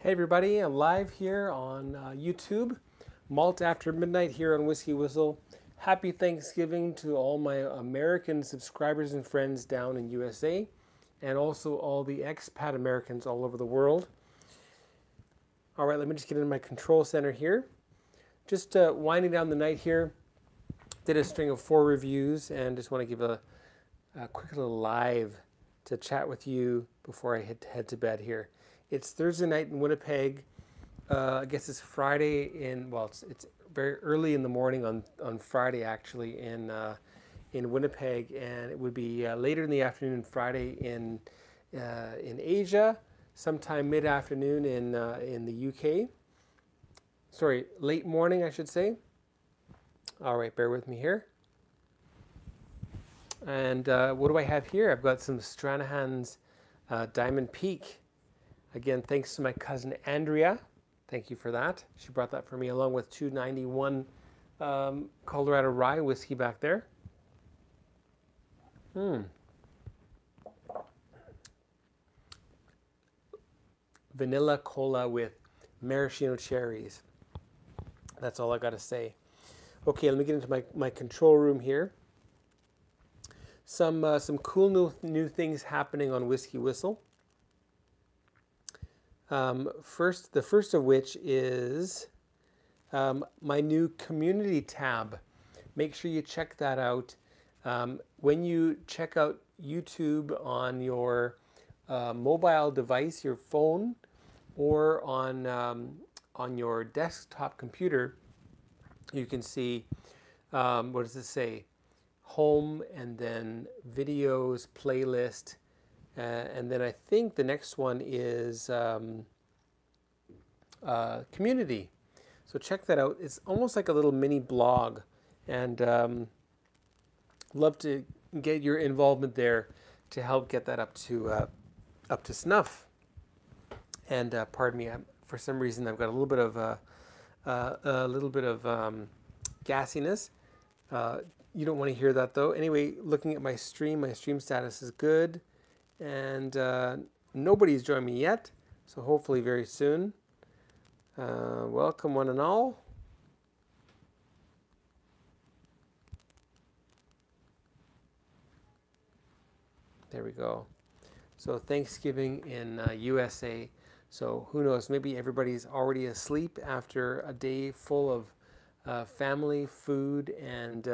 Hey everybody, I'm live here on YouTube, Malt after midnight here on WhiskyWhistle. Happy Thanksgiving to all my American subscribers and friends down in USA, and also all the expat Americans all over the world. All right, let me just get into my control center here. Just winding down the night here. Did a string of 4 reviews and just want to give a quick little live to chat with you before I head to bed here. It's Thursday night in Winnipeg. I guess it's Friday it's very early in the morning on Friday actually in Winnipeg, and it would be later in the afternoon Friday in Asia, sometime mid-afternoon in the UK. Sorry, late morning I should say. All right, bear with me here. And what do I have here? I've got some Stranahan's Diamond Peak. Again, thanks to my cousin Andrea. Thank you for that. She brought that for me along with 291 Colorado Rye whiskey back there. Vanilla cola with maraschino cherries. That's all I got to say. Okay, let me get into my control room here. Some cool new things happening on WhiskyWhistle. The first of which is my new community tab. Make sure you check that out. When you check out YouTube on your mobile device, your phone, or on your desktop computer, you can see, what does it say? Home, and then videos, playlist, and then I think the next one is community. So check that out. It's almost like a little mini blog, and love to get your involvement there to help get that up to snuff. And pardon me, for some reason I've got a little bit of gassiness. You don't want to hear that though. Anyway, looking at my stream status is good, and nobody's joined me yet, so hopefully very soon. Welcome one and all. There we go. So Thanksgiving in USA. So who knows, maybe everybody's already asleep after a day full of family, food, and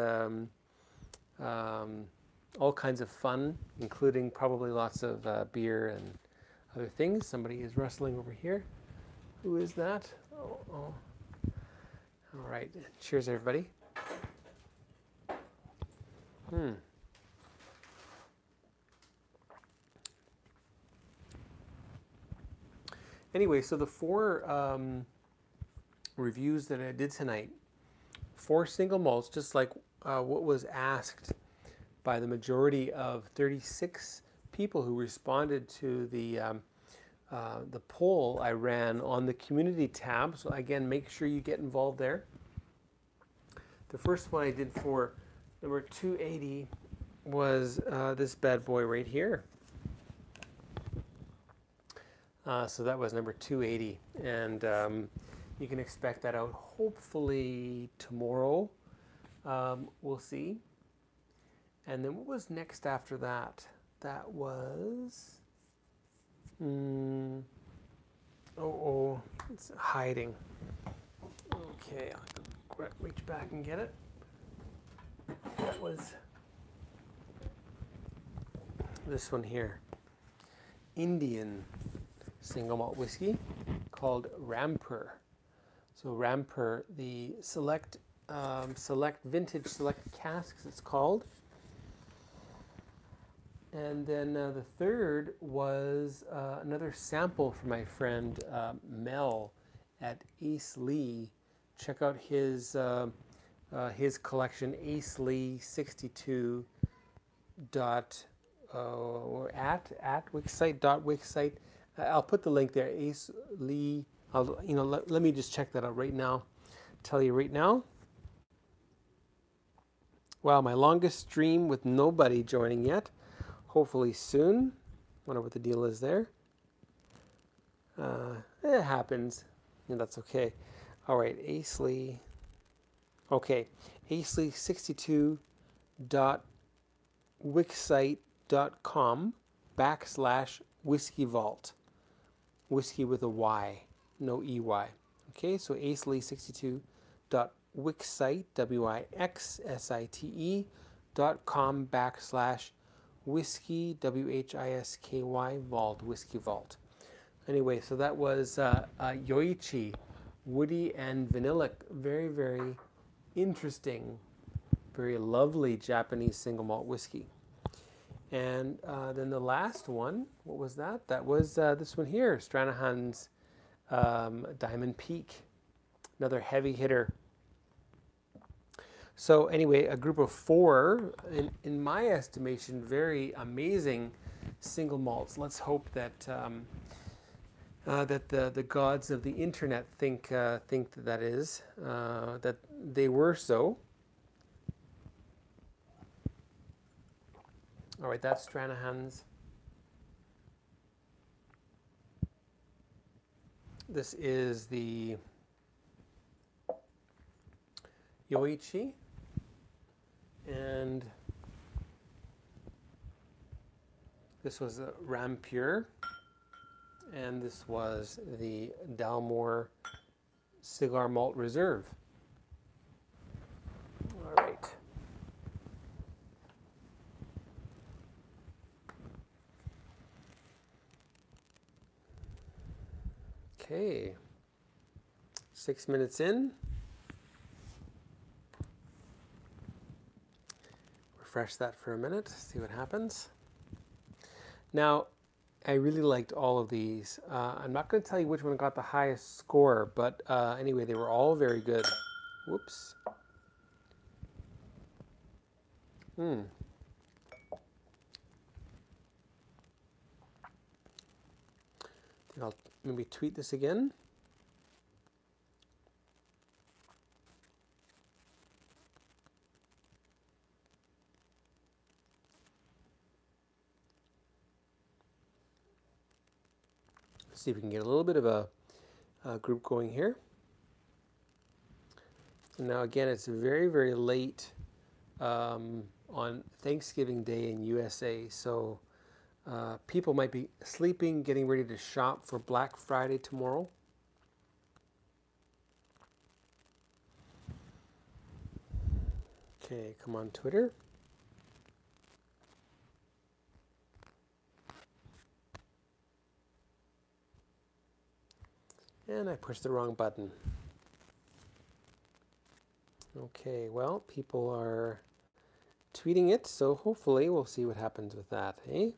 all kinds of fun, including probably lots of beer and other things. Somebody is rustling over here. Who is that? Oh. All right. Cheers, everybody. Anyway, so the 4 reviews that I did tonight, 4 single malts, just like what was asked by the majority of 36 people who responded to the poll I ran on the community tab. So again, make sure you get involved there. The first one I did for number 280 was this bad boy right here. So that was number 280, and you can expect that out hopefully tomorrow. We'll see. And then what was next after that? That was... it's hiding. Okay, I'll reach back and get it. That was this one here. Indian single malt whiskey called Rampur. So Rampur, the select vintage select casks it's called. And then the third was another sample from my friend Mel at Ace Lee. Check out his collection, Ace Lee 62 at wixsite.wixsite. I'll put the link there. Ace Lee. Let me just check that out right now. Tell you right now. Wow, my longest stream with nobody joining yet. Hopefully soon. Wonder what the deal is there. It happens. And that's okay. All right, Aisley. Okay, aisley62.wixsite.com/whiskey vault. Whiskey with a Y, no EY. Okay, so aisley62.wixsite, WIXSITE.com/whiskey, WHISKY vault, whiskey vault. Anyway, so that was Yoichi, woody and vanillic. Very, very interesting, very lovely Japanese single malt whiskey. And then the last one, what was that? That was this one here, Stranahan's Diamond Peak, another heavy hitter. So anyway, a group of 4, in my estimation, very amazing single malts. Let's hope that that the gods of the internet think that is that they were so. All right, that's Stranahan's. This is the Yoichi, and this was a Rampure, and this was the Dalmore Cigar Malt Reserve. All right. Okay, 6 minutes in. Refresh that for a minute, see what happens. Now, I really liked all of these. I'm not going to tell you which one got the highest score, but anyway, they were all very good. Whoops. I'll maybe tweet this again. See if we can get a little bit of a group going here. And now again, it's very, very late on Thanksgiving Day in USA, so people might be sleeping, getting ready to shop for Black Friday tomorrow. Okay, come on, Twitter. And I pushed the wrong button. Okay, well, people are tweeting it, so hopefully we'll see what happens with that, eh?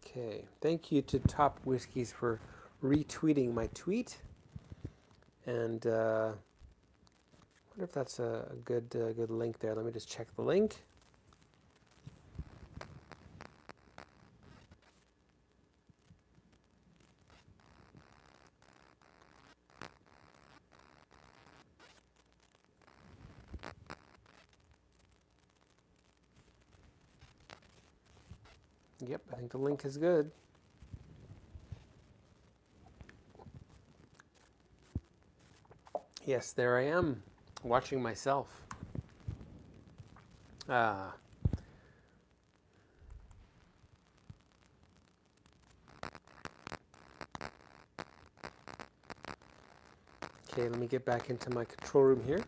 Okay, thank you to Top Whiskeys for retweeting my tweet. And I wonder if that's a good link there. Let me just check the link. Yep, I think the link is good. Yes, there I am, watching myself. Ah. Okay, let me get back into my control room here.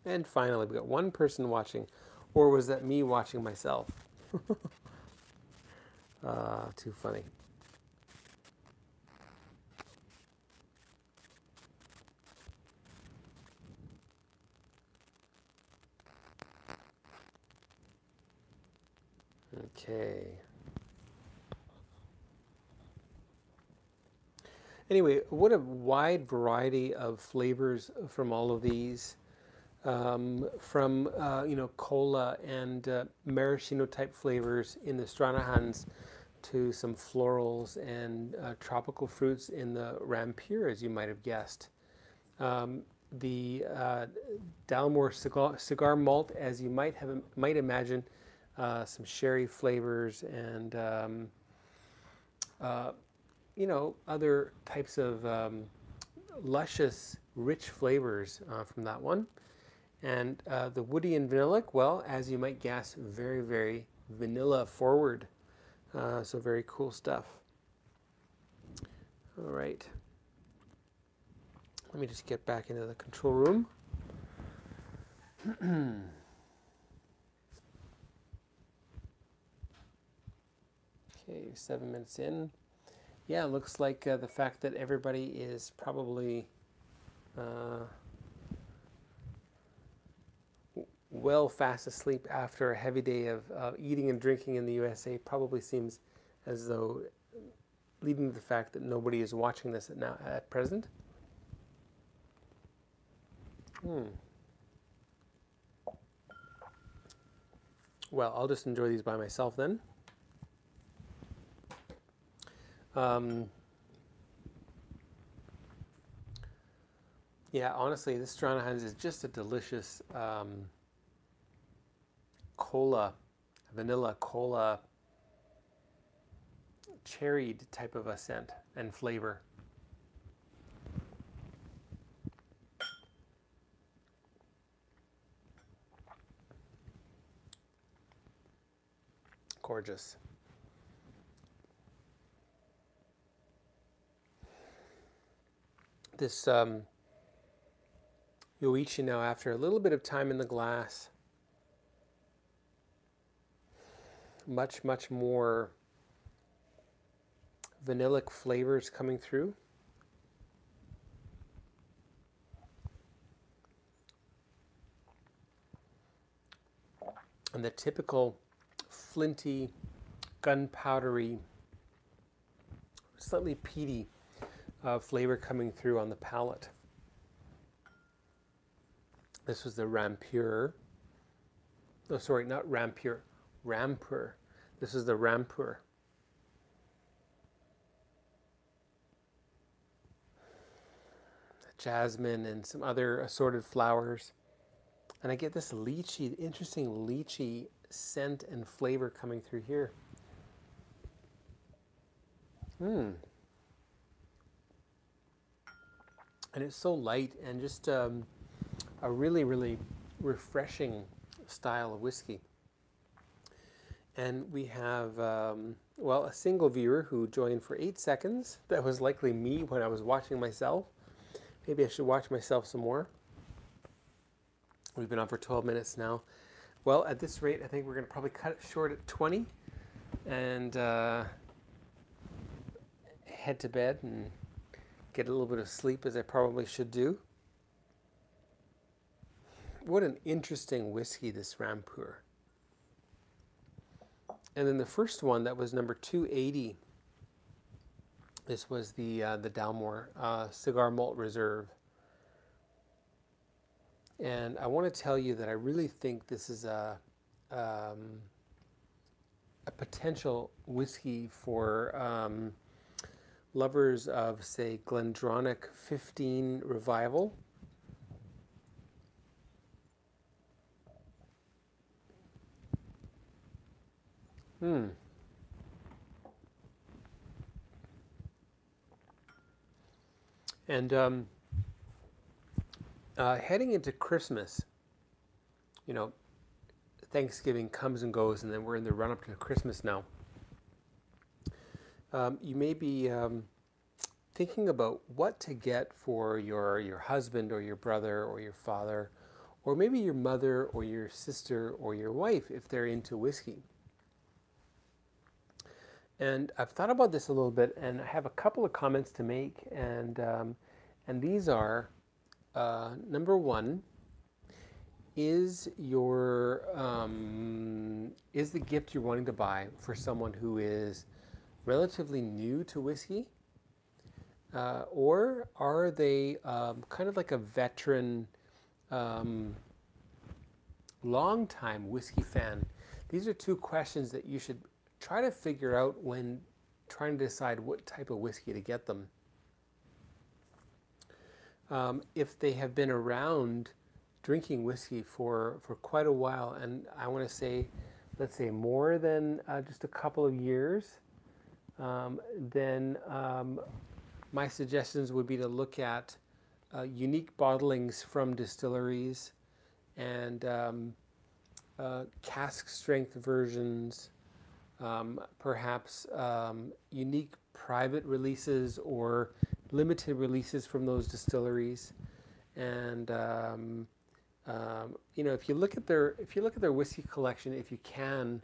And finally, we got one person watching. Or was that me watching myself? Too funny. Okay. Anyway, what a wide variety of flavors from all of these. From you know, cola and maraschino type flavors in the Stranahan's to some florals and tropical fruits in the Rampure, as you might have guessed. the Dalmore cigar malt, as you might imagine, some sherry flavors and you know, other types of luscious, rich flavors from that one. And the woody and vanillic, well, as you might guess, very, very vanilla forward. So very cool stuff. All right. Let me just get back into the control room. Okay, 7 minutes in. Yeah, it looks like the fact that everybody is probably well fast asleep after a heavy day of eating and drinking in the USA probably seems as though leading to the fact that nobody is watching this at present. Well, I'll just enjoy these by myself then. Yeah, honestly, this Stranahan's is just a delicious vanilla cola, cherried type of a scent and flavor. Gorgeous. This Yoichi now, after a little bit of time in the glass, much more vanillic flavors coming through. And the typical flinty, gunpowdery, slightly peaty flavor coming through on the palate. This was the Rampur. Oh, sorry, not Rampur. Rampur. This is the Rampur. Jasmine and some other assorted flowers. And I get this lychee, interesting lychee scent and flavor coming through here. And it's so light and just a really refreshing style of whiskey. And we have, well, a single viewer who joined for 8 seconds. That was likely me when I was watching myself. Maybe I should watch myself some more. We've been on for 12 minutes now. Well, at this rate, I think we're going to probably cut it short at 20 and head to bed and get a little bit of sleep, as I probably should do. What an interesting whiskey, this Rampur. And then the first one, that was number 280. This was the Dalmore Cigar Malt Reserve. And I want to tell you that I really think this is a potential whiskey for lovers of, say, Glendronach 15 Revival. And heading into Christmas, you know, Thanksgiving comes and goes, and then we're in the run-up to Christmas now. You may be thinking about what to get for your husband or your brother or your father, or maybe your mother or your sister or your wife if they're into whiskey. And I've thought about this a little bit, and I have a couple of comments to make, and these are, number one, is the gift you're wanting to buy for someone who is relatively new to whiskey, or are they kind of like a veteran, long-time whiskey fan? These are two questions that you should try to figure out when trying to decide what type of whiskey to get them. if they have been around drinking whiskey for quite a while, and I want to say, let's say more than just a couple of years, then my suggestions would be to look at unique bottlings from distilleries and cask strength versions, perhaps unique private releases or limited releases from those distilleries. And you know, if you look at their whiskey collection, if you can,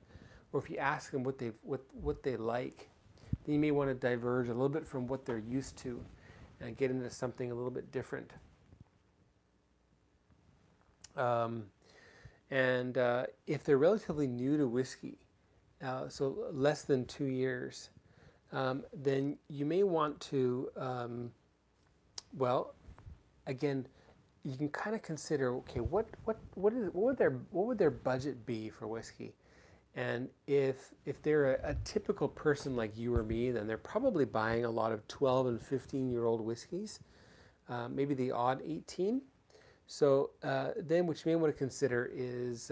or if you ask them what they like, then you may want to diverge a little bit from what they're used to and get into something a little bit different. And if they're relatively new to whiskey, so less than 2 years, then you may want to, well, again, you can kind of consider, okay, what would their budget be for whiskey? And if they're a typical person like you or me, then they're probably buying a lot of 12 and 15-year-old whiskeys, maybe the odd 18. So then what you may want to consider is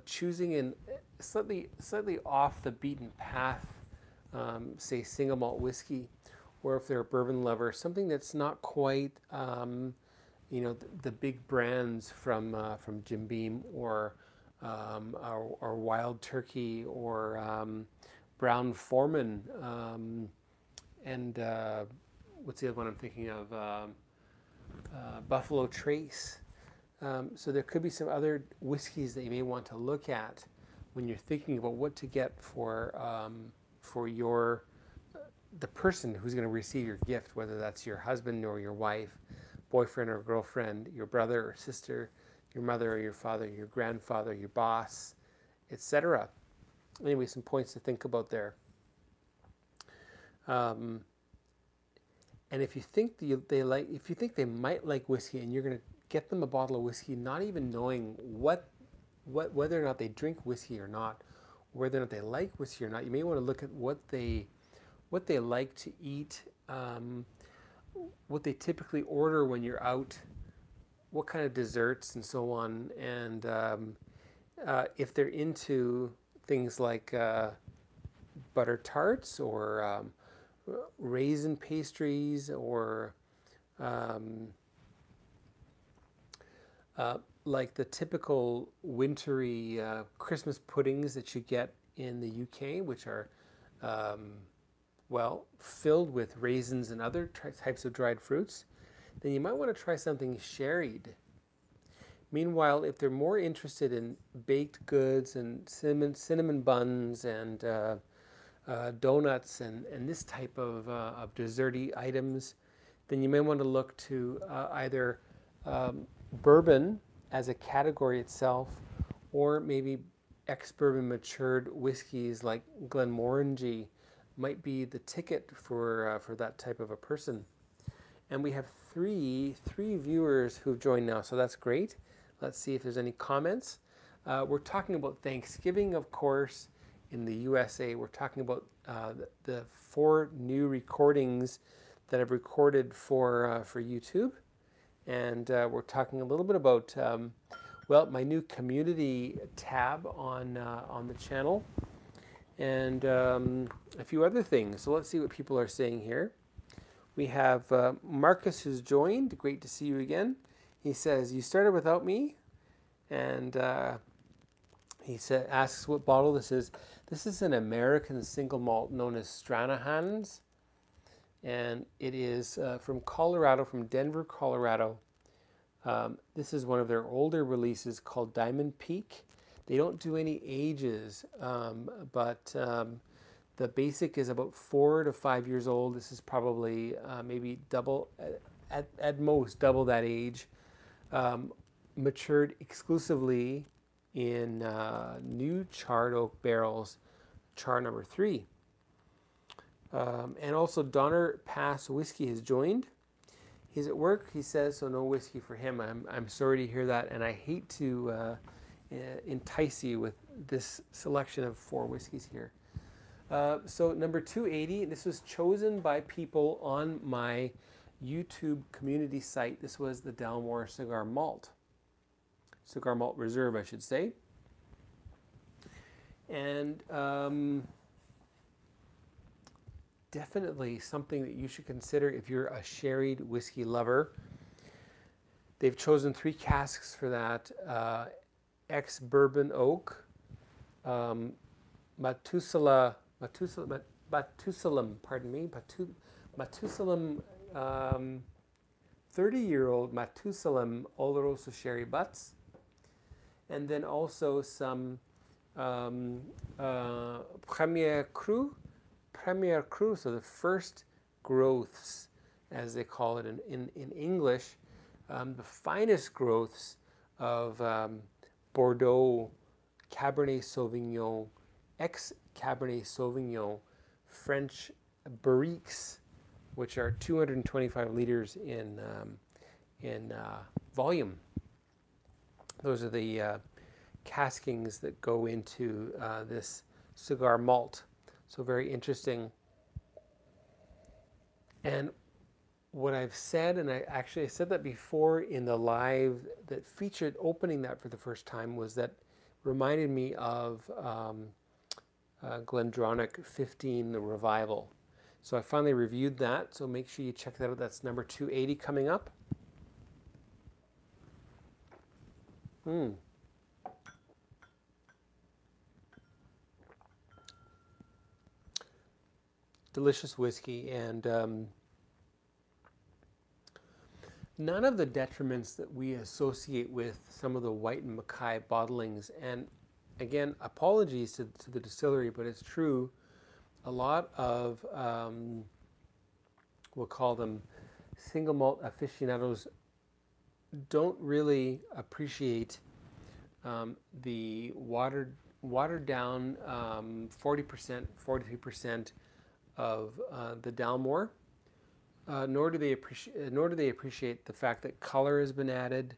choosing in slightly off the beaten path, say single malt whiskey, or if they're a bourbon lover, something that's not quite you know, the big brands from Jim Beam or Wild Turkey or Brown Foreman, and what's the other one I'm thinking of? Buffalo Trace. So there could be some other whiskeys that you may want to look at when you're thinking about what to get for the person who's going to receive your gift, whether that's your husband or your wife, boyfriend or girlfriend, your brother or sister, your mother or your father, your grandfather, your boss, etc. Anyway, some points to think about there. And if you think if you think they might like whiskey, and you're going to get them a bottle of whiskey, not even knowing whether or not they drink whiskey or not, or whether or not they like whiskey or not, you may want to look at what they like to eat, what they typically order when you're out, what kind of desserts and so on, and if they're into things like butter tarts or raisin pastries or like the typical wintry Christmas puddings that you get in the UK, which are well, filled with raisins and other types of dried fruits, then you might want to try something sherried. Meanwhile, if they're more interested in baked goods and cinnamon buns and donuts and this type of desserty items, then you may want to look to either bourbon as a category itself, or maybe ex-bourbon matured whiskeys like Glenmorangie might be the ticket for that type of a person. And we have three viewers who've joined now, so that's great. Let's see if there's any comments. We're talking about Thanksgiving, of course, in the USA. We're talking about the 4 new recordings that I've recorded for YouTube. And we're talking a little bit about, well, my new community tab on the channel, and a few other things. So let's see what people are saying here. We have Marcus who's joined. Great to see you again. He says, you started without me, and he asks what bottle this is. This is an American single malt known as Stranahan's, and it is from Colorado, from Denver, Colorado. This is one of their older releases called Diamond Peak. They don't do any ages, but the basic is about 4 to 5 years old. This is probably maybe double, at most double that age. Matured exclusively in new charred oak barrels, char number 3. And also Donner Pass Whiskey has joined. He's at work, he says, so no whiskey for him. I'm sorry to hear that, and I hate to entice you with this selection of 4 whiskeys here. So number 280, this was chosen by people on my YouTube community site. This was the Dalmore Cigar Malt Reserve, I should say. And definitely something that you should consider if you're a sherried whiskey lover. They've chosen 3 casks for that. Ex-bourbon oak, Matusalem, 30-year-old Matusalem Oloroso sherry butts, and then also some Premier Cru, so the first growths, as they call it in English, the finest growths of Bordeaux Cabernet Sauvignon, ex-Cabernet Sauvignon, French barriques, which are 225 liters in volume. Those are the caskings that go into this cigar malt. So very interesting. And what I've said, and I said that before in the live that featured opening that for the first time, was that reminded me of Glendronach 15, the Revival. So I finally reviewed that, so make sure you check that out. That's number 280 coming up. Delicious whiskey, and none of the detriments that we associate with some of the White and Mackay bottlings. And again, apologies to the distillery, but it's true. A lot of, we'll call them single malt aficionados, don't really appreciate the watered down 40%, 43% of the Dalmore. Nor do they appreciate the fact that color has been added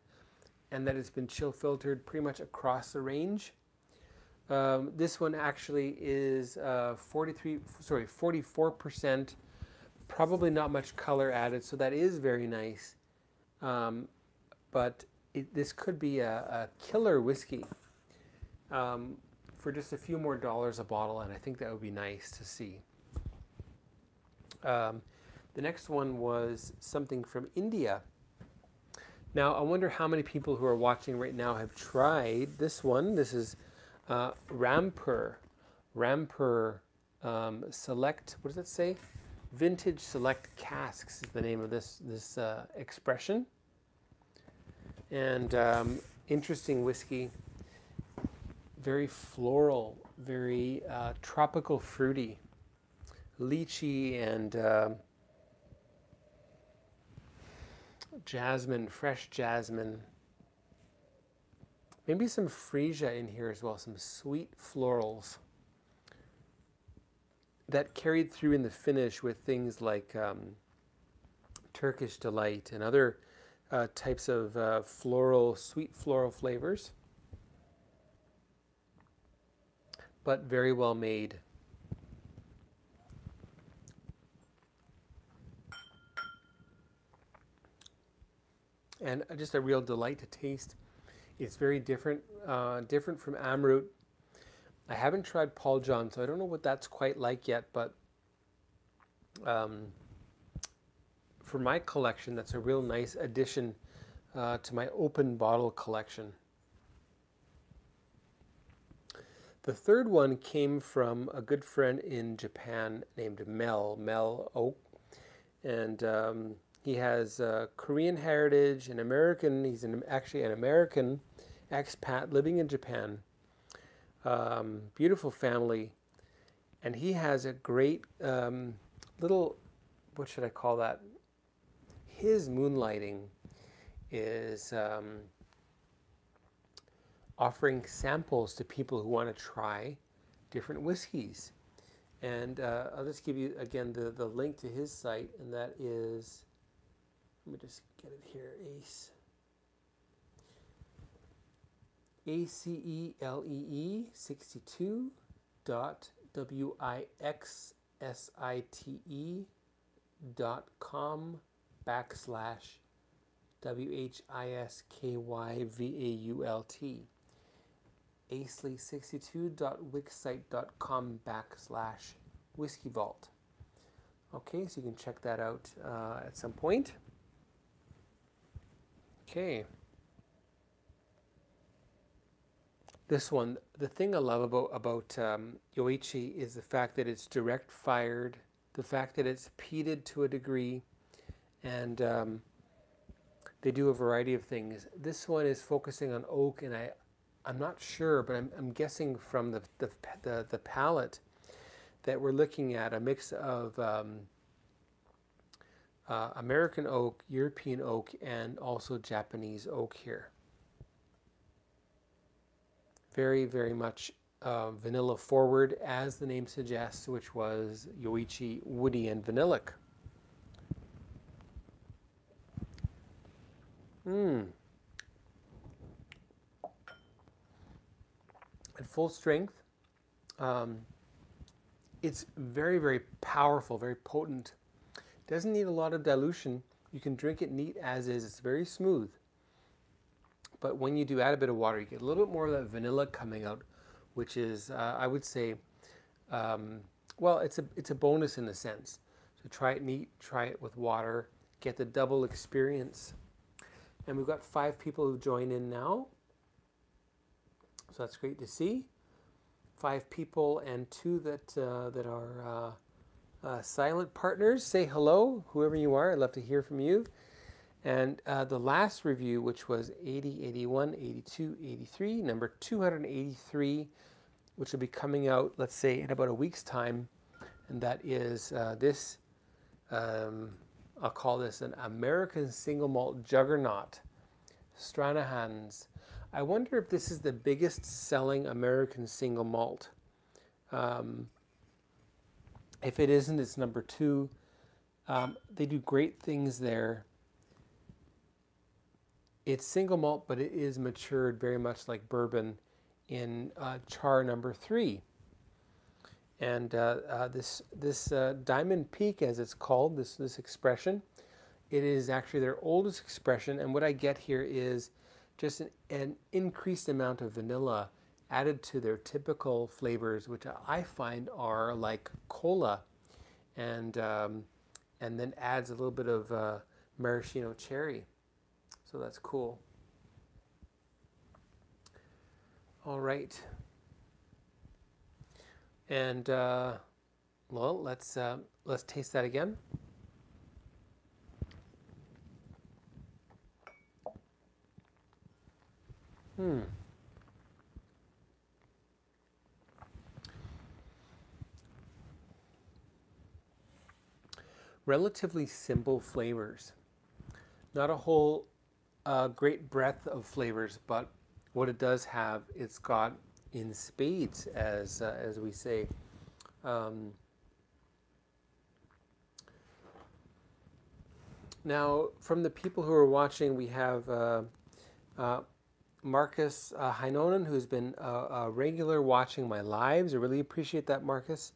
and that it's been chill filtered pretty much across the range. This one actually is 44%, probably not much color added, so that is very nice. But this could be a killer whiskey for just a few more dollars a bottle, and I think that would be nice to see. The next one was something from India. Now, I wonder how many people who are watching right now have tried this one. This is Rampur Select, what does it say? Vintage Select Casks is the name of this expression. And interesting whiskey, very floral, very tropical fruity, lychee and jasmine, fresh jasmine. Maybe some freesia in here as well, some sweet florals that carried through in the finish with things like Turkish Delight and other types of sweet floral flavors, but very well made. And just a real delight to taste. It's very different from Amrut. I haven't tried Paul John, so I don't know what that's quite like yet, but for my collection, that's a real nice addition to my open bottle collection. The third one came from a good friend in Japan named Mel Oak, and he has Korean heritage and American. He's actually an American expat living in Japan. Beautiful family, and he has a great little, what should I call that? His moonlighting is offering samples to people who want to try different whiskeys. And I'll just give you again the link to his site, and that is, let me just get it here, ACELEE62.wixsite.com whiskyvault. aisley62.wixsite.com/whiskyvault. Okay, so you can check that out at some point. Okay. This one, the thing I love about Yoichi is the fact that it's direct fired, the fact that it's peated to a degree, and they do a variety of things. This one is focusing on oak, and I'm not sure, but I'm guessing from the palette that we're looking at a mix of American oak, European oak, and also Japanese oak here. Very, very much vanilla forward, as the name suggests, which was Yoichi woody and vanillic. At full strength, it's very, very powerful, very potent. Doesn't need a lot of dilution. You can drink it neat as is. It's very smooth. But when you do add a bit of water, you get a little bit more of that vanilla coming out, which is, I would say, well, it's a bonus in a sense. So try it neat, try it with water, get the double experience. And we've got 5 people who've joined in now. So that's great to see. 5 people and 2 that are silent partners. Say hello, whoever you are. I'd love to hear from you. And the last review, which was 80, 81, 82, 83, number 283, which will be coming out, let's say, in about a week's time. And that is this, I'll call this an American single malt juggernaut, Stranahan's. I wonder if this is the biggest selling American single malt. If it isn't, it's number 2. They do great things there. It's single malt, but it is matured very much like bourbon in char number 3. And this Diamond Peak, as it's called, this expression, it is actually their oldest expression. And what I get here is just an increased amount of vanilla added to their typical flavors, which I find are like cola, and then adds a little bit of maraschino cherry. So that's cool. All right. And well, let's taste that again. Relatively simple flavors. Not a whole great breadth of flavors, but what it does have, it's got in spades, as we say. Now, from the people who are watching, we have Marcus Heinonen, who's been a regular watching my lives. I really appreciate that, Marcus.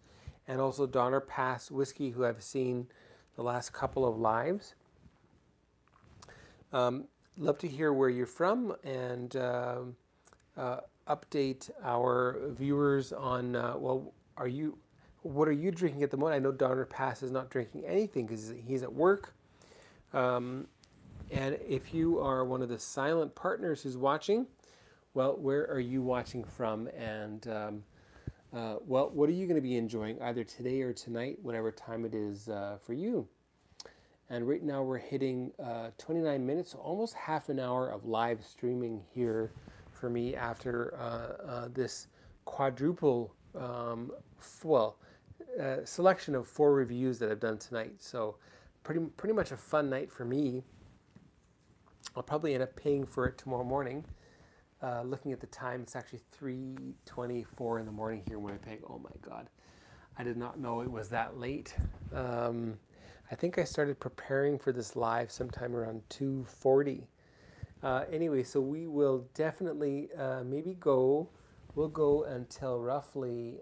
And also Donner Pass Whiskey, who I've seen the last couple of lives. Love to hear where you're from, and update our viewers on, well, what are you drinking at the moment? I know Donner Pass is not drinking anything because he's at work. And if you are one of the silent partners who's watching, well, where are you watching from? And well, what are you going to be enjoying either today or tonight, whatever time it is for you? And right now we're hitting 29 minutes, almost half an hour of live streaming here for me after this quadruple, selection of 4 reviews that I've done tonight. So pretty much a fun night for me. I'll probably end up paying for it tomorrow morning. Looking at the time, it's actually 3:24 in the morning here when I pay. Oh my God, I did not know it was that late. I think I started preparing for this live sometime around 2:40. Anyway, so we will definitely we'll go until roughly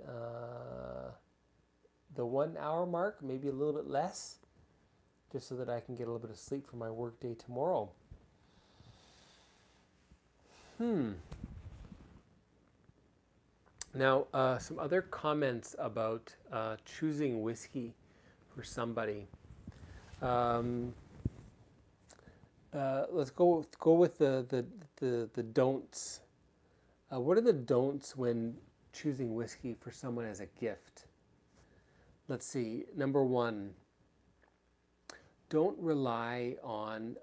the 1 hour mark, maybe a little bit less, just so that I can get a little bit of sleep for my work day tomorrow. Now, some other comments about choosing whiskey for somebody. Let's go with the don'ts. What are the don'ts when choosing whiskey for someone as a gift? Let's see. Number one, don't rely on.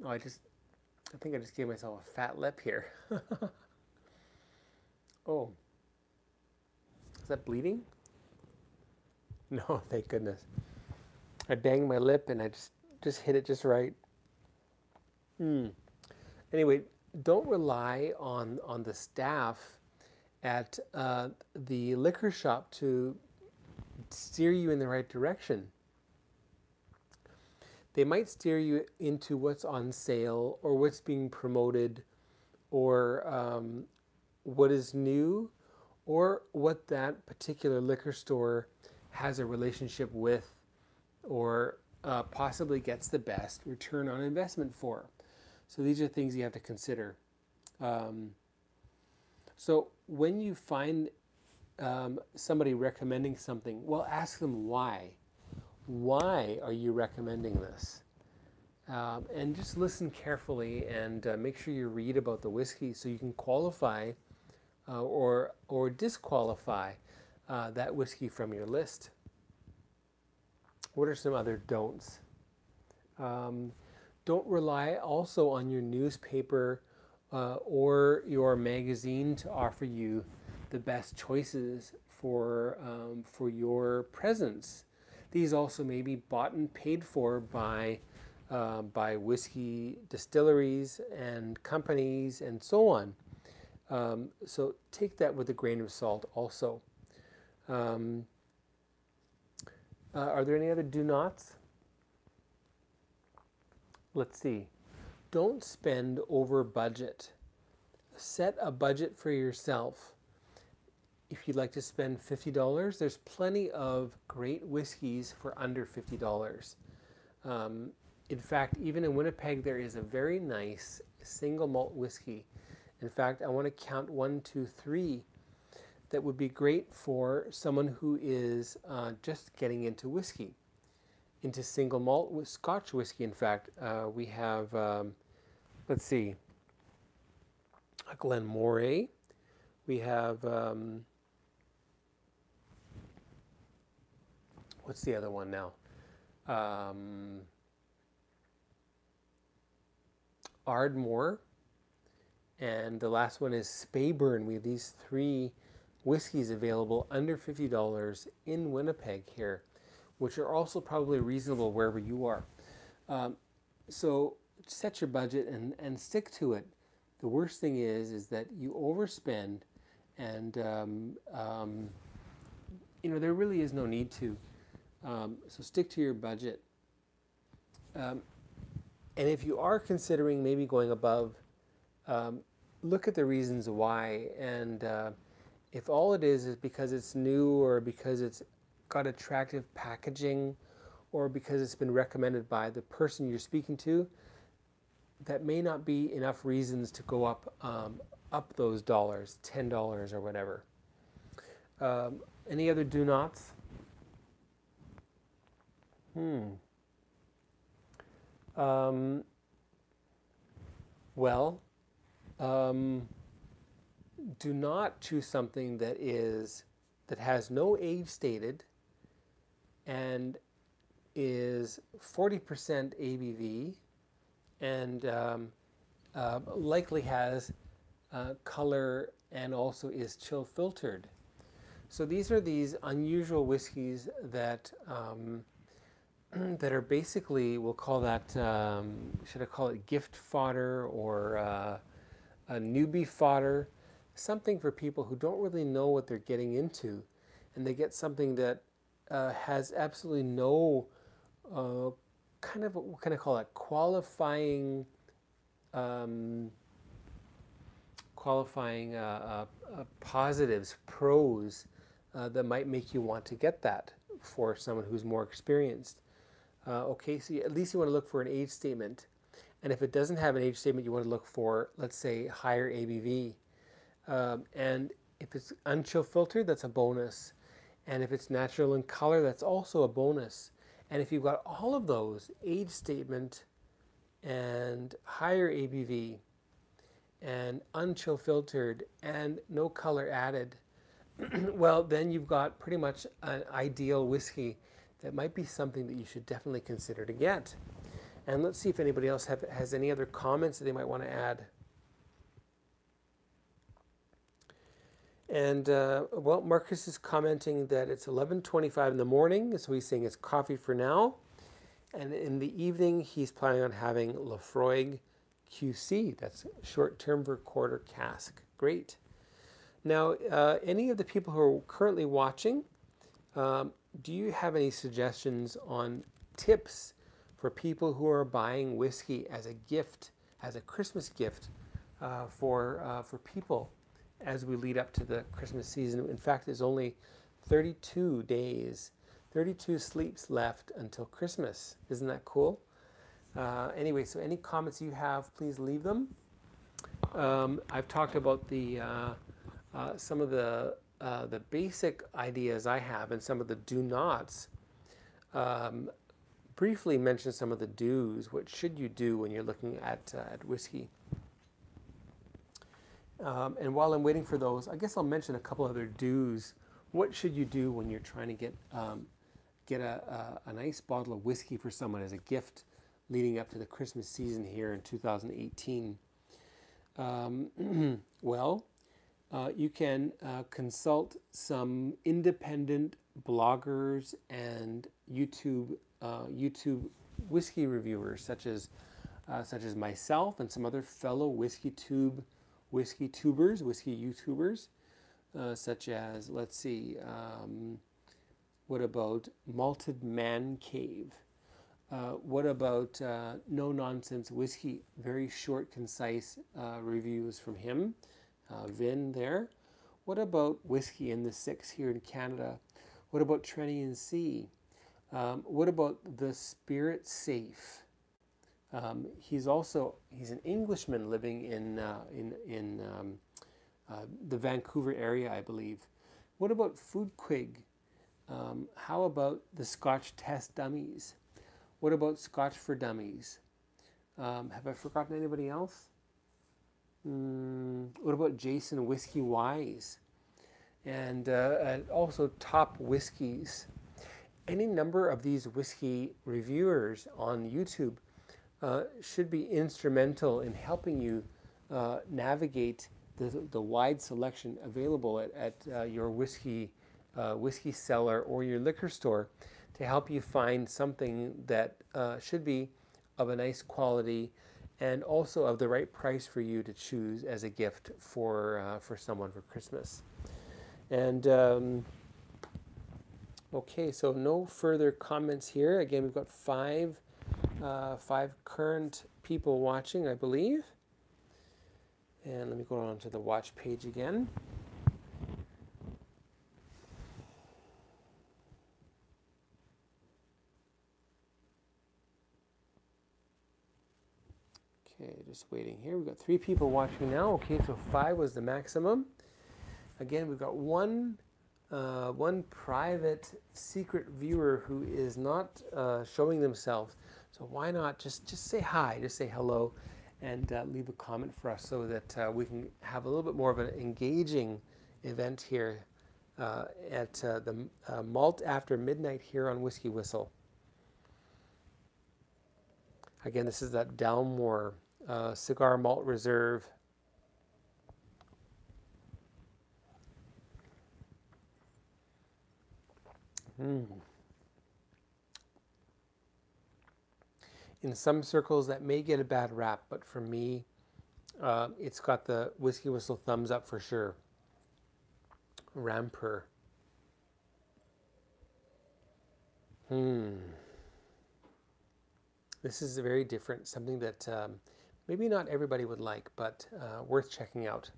I think I just gave myself a fat lip here. Oh, is that bleeding? No, thank goodness. I banged my lip and I just hit it just right. Anyway, don't rely on the staff at the liquor shop to steer you in the right direction. They might steer you into what's on sale or what's being promoted or what is new or what that particular liquor store has a relationship with or possibly gets the best return on investment for. So these are things you have to consider. So when you find somebody recommending something, well, ask them why. Why are you recommending this? And just listen carefully and make sure you read about the whiskey so you can qualify or disqualify that whiskey from your list. What are some other don'ts? Don't rely also on your newspaper or your magazine to offer you the best choices for your presents. These also may be bought and paid for by whiskey distilleries and companies and so on. So take that with a grain of salt also. Are there any other do nots? Let's see. Don't spend over budget. Set a budget for yourself. If you'd like to spend $50, there's plenty of great whiskeys for under $50. In fact, even in Winnipeg, there is a very nice single malt whiskey. In fact, I want to count 1, 2, 3 that would be great for someone who is just getting into whiskey, into single malt with Scotch whiskey. In fact, we have, let's see, a Glenmorangie. We have, what's the other one now? Ardmore. And the last one is Speyburn. We have these 3 whiskeys available under $50 in Winnipeg here, which are also probably reasonable wherever you are. So set your budget and stick to it. The worst thing is that you overspend and there really is no need to. So stick to your budget. And if you are considering maybe going above, look at the reasons why. And if all it is because it's new or because it's got attractive packaging or because it's been recommended by the person you're speaking to, that may not be enough reasons to go up those dollars, $10 or whatever. Any other do nots? Well, do not choose something that has no age stated and is 40% ABV and likely has color and also is chill filtered. So these are these unusual whiskeys that that are basically, we'll call that, should I call it gift fodder or a newbie fodder, something for people who don't really know what they're getting into, and they get something that has absolutely no kind of, what can I call it, qualifying positives, pros that might make you want to get that for someone who's more experienced. Okay, so at least you want to look for an age statement. And if it doesn't have an age statement, you want to look for, let's say, higher ABV. And if it's unchill filtered, that's a bonus. And if it's natural in color, that's also a bonus. And if you've got all of those, age statement and higher ABV and unchill filtered and no color added, well, then you've got pretty much an ideal whiskey that might be something that you should definitely consider to get. And let's see if anybody else has any other comments that they might want to add. And, well, Marcus is commenting that it's 11:25 in the morning, so he's saying it's coffee for now. And in the evening, he's planning on having Lafroig QC. That's short term for quarter cask. Great. Now, any of the people who are currently watching, do you have any suggestions on tips for people who are buying whiskey as a gift, as a Christmas gift for people as we lead up to the Christmas season? In fact, there's only 32 days, 32 sleeps left until Christmas. Isn't that cool? Anyway, so any comments you have, please leave them. I've talked about the some of the basic ideas I have and some of the do nots. Briefly mention some of the do's. What should you do when you're looking at whiskey? And while I'm waiting for those, I guess I'll mention a couple other do's. What should you do when you're trying to get a nice bottle of whiskey for someone as a gift leading up to the Christmas season here in 2018? Well, you can consult some independent bloggers and YouTube whiskey reviewers, such as myself and some other fellow whiskey YouTubers, such as, let's see, what about Malted Man Cave? What about No Nonsense Whiskey? Very short, concise reviews from him. Vin there. What about Whiskey in the Six here in Canada? What about Trenny and C? What about The Spirit Safe? He's an Englishman living in the Vancouver area, I believe. What about Food Quig? How about the Scotch Test Dummies? What about Scotch for Dummies? Have I forgotten anybody else? What about Jason Whiskey Wise? And also Top Whiskeys. Any number of these whiskey reviewers on YouTube should be instrumental in helping you navigate the wide selection available at your whiskey cellar or your liquor store to help you find something that should be of a nice quality and also of the right price for you to choose as a gift for someone for Christmas. And okay, so no further comments here. Again, we've got five current people watching, I believe. And let me go on to the watch page again. Okay, just waiting here. We've got 3 people watching now. Okay, so 5 was the maximum. Again, we've got one private secret viewer who is not showing themselves. So why not just say hi, just say hello, and leave a comment for us so that we can have a little bit more of an engaging event here at the Malt After Midnight here on WhiskyWhistle. Again, this is that Dalmore Cigar Malt Reserve. In some circles that may get a bad rap, but for me, it's got the WhiskyWhistle thumbs up for sure. Ramper. This is very different, something that maybe not everybody would like, but worth checking out.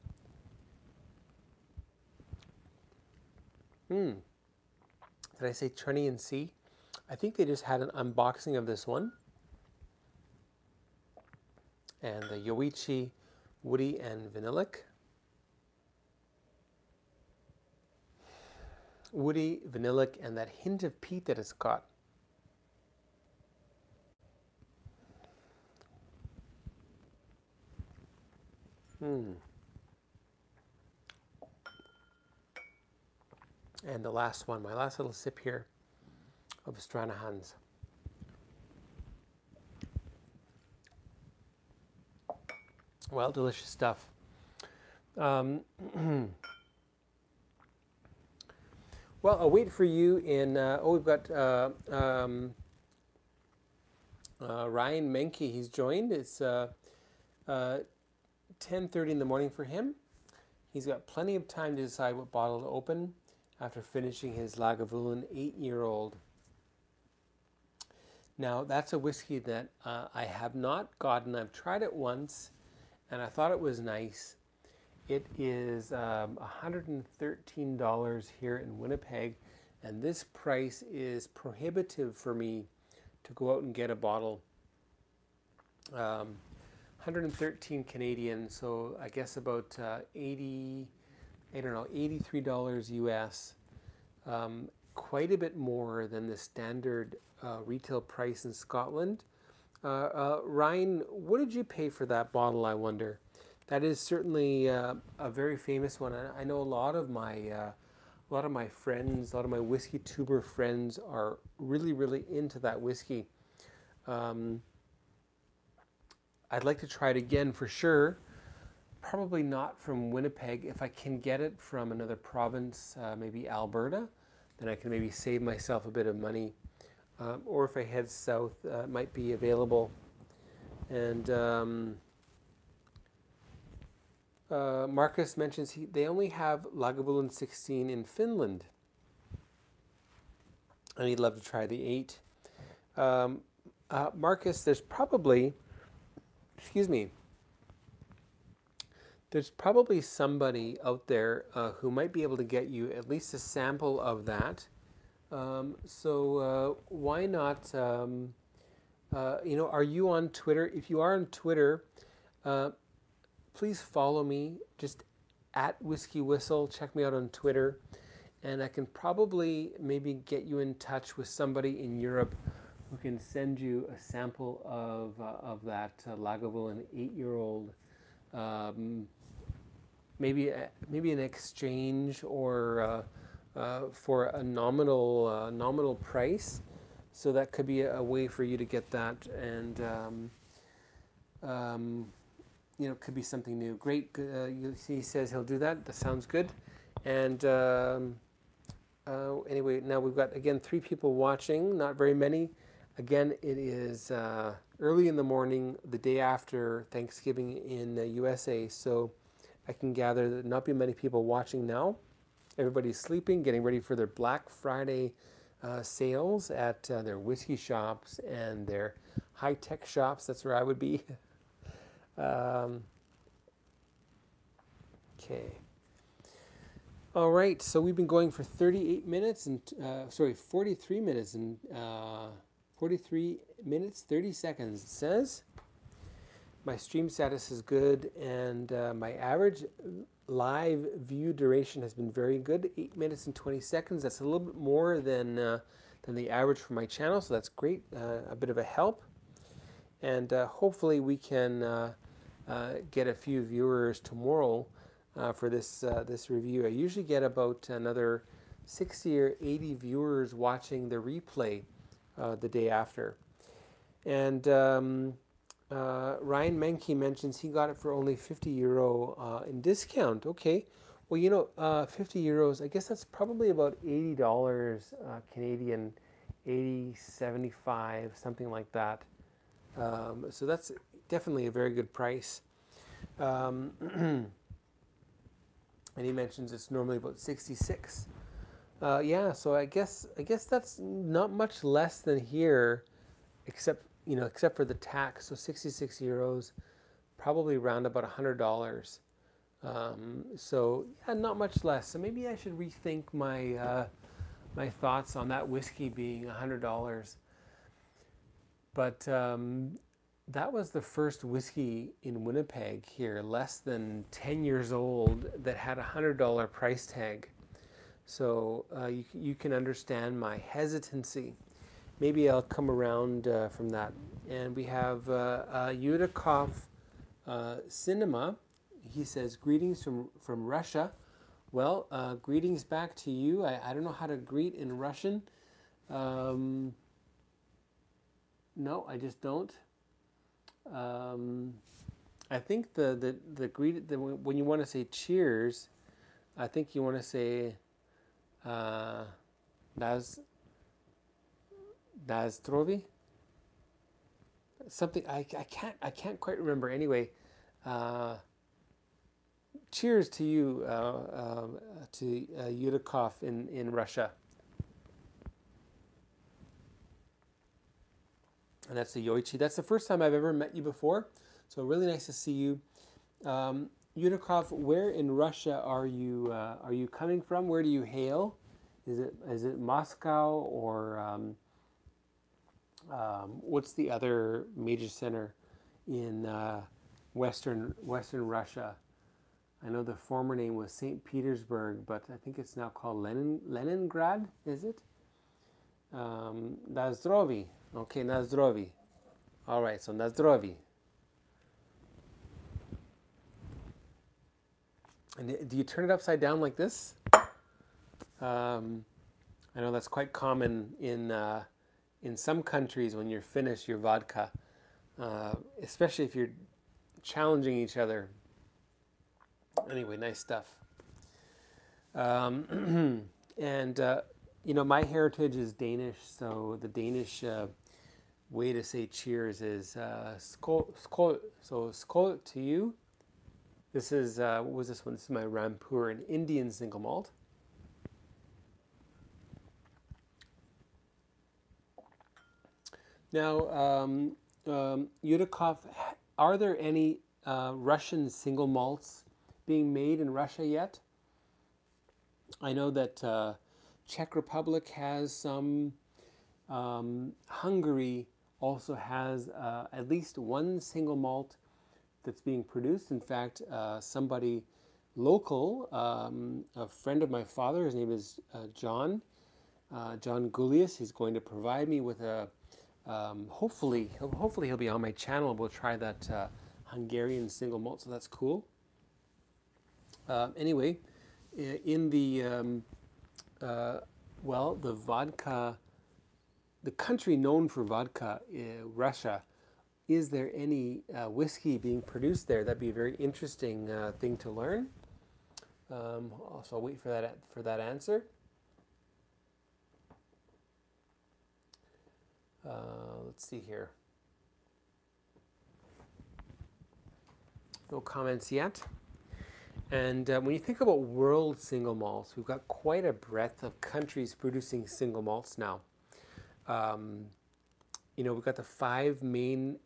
Did I say Trenny and C? I think they just had an unboxing of this one. And the Yoichi Woody and Vanillic. Woody, vanillic, and that hint of peat that it's got. And the last one, my last little sip here of Stranahan's. Well, delicious stuff. Well, I'll wait for you in, we've got Ryan Menke, he's joined. It's 10:30 in the morning for him. He's got plenty of time to decide what bottle to open after finishing his Lagavulin 8-year-old. Now, that's a whiskey that I have not gotten. I've tried it once, and I thought it was nice. It is $113 here in Winnipeg, and this price is prohibitive for me to go out and get a bottle. 113 Canadian, so I guess about $83 US. Quite a bit more than the standard retail price in Scotland. Ryan, what did you pay for that bottle, I wonder? That is certainly a very famous one. I know a lot of my friends, a lot of my whiskey tuber friends are really, really into that whiskey. I'd like to try it again for sure. Probably not from Winnipeg. If I can get it from another province, maybe Alberta, then I can maybe save myself a bit of money. Or if I head south, it might be available. And Marcus mentions they only have Lagavulin 16 in Finland. And he'd love to try the 8. Marcus, there's probably somebody out there who might be able to get you at least a sample of that. So why not, are you on Twitter? If you are on Twitter, please follow me, just at WhiskyWhistle. Check me out on Twitter. And I can probably maybe get you in touch with somebody in Europe who can send you a sample of that Lagavulin 8-year-old. Maybe an exchange or for a nominal price. So that could be a way for you to get that, and could be something new. Great. He says he'll do that. That sounds good. And anyway, now we've got again 3 people watching. Not very many. Again, it is early in the morning, the day after Thanksgiving in the USA. So I can gather that not be many people watching now. Everybody's sleeping, getting ready for their Black Friday sales at their whiskey shops and their high-tech shops. That's where I would be. Okay. All right, so we've been going for 38 minutes and 43 minutes and 43 minutes 30 seconds. It says my stream status is good, and my average live view duration has been very good, 8 minutes and 20 seconds. That's a little bit more than the average for my channel, so that's great. A bit of a help, and hopefully we can get a few viewers tomorrow for this review. I usually get about another 60 or 80 viewers watching the replay the day after. And Ryan Menke mentions he got it for only €50 in discount. Okay, well, 50 euros, I guess that's probably about $80 Canadian, 80, 75, something like that. So that's definitely a very good price. And he mentions it's normally about 66. Yeah, so I guess that's not much less than here, except for the tax. So 66 euros, probably around about $100. So yeah, not much less. So maybe I should rethink my my thoughts on that whiskey being $100. But that was the first whiskey in Winnipeg here, less than 10 years old, that had a $100 price tag. So you can understand my hesitancy. Maybe I'll come around from that. And we have Yudakov Cinema. He says, greetings from Russia. Well, greetings back to you. I don't know how to greet in Russian. No, I just don't. I think the when you want to say cheers, I think you want to say Nazdrovi. Something I can't quite remember. Anyway, cheers to you, to Yudakov in Russia. And that's the Yoichi. That's the first time I've ever met you before, so really nice to see you. Yudakov, where in Russia are you coming from? Where do you hail? Is it Moscow or what's the other major center in Western Russia? I know the former name was St. Petersburg, but I think it's now called Leningrad. Is it? Nazdrovi. Okay, Nazdrovi. All right, so Nazdrovi. And do you turn it upside down like this? I know that's quite common in some countries when you're finished your vodka, especially if you're challenging each other. Anyway, nice stuff. And you know, my heritage is Danish, so the Danish way to say cheers is skål, skål. So skål to you. This is, what was this one? This is my Rampur, an Indian single malt. Now, Yudakov, are there any Russian single malts being made in Russia yet? I know that Czech Republic has some. Hungary also has at least one single malt that's being produced. In fact, somebody local, a friend of my father, his name is John Gullius. He's going to provide me with a, hopefully he'll be on my channel. We'll try that Hungarian single malt, so that's cool. Anyway, in the well, the vodka, the country known for vodka, Russia, is there any whiskey being produced there? That'd be a very interesting thing to learn. So I'll wait for that answer. Let's see here. No comments yet. And when you think about world single malts, we've got quite a breadth of countries producing single malts now. You know, we've got the 5 main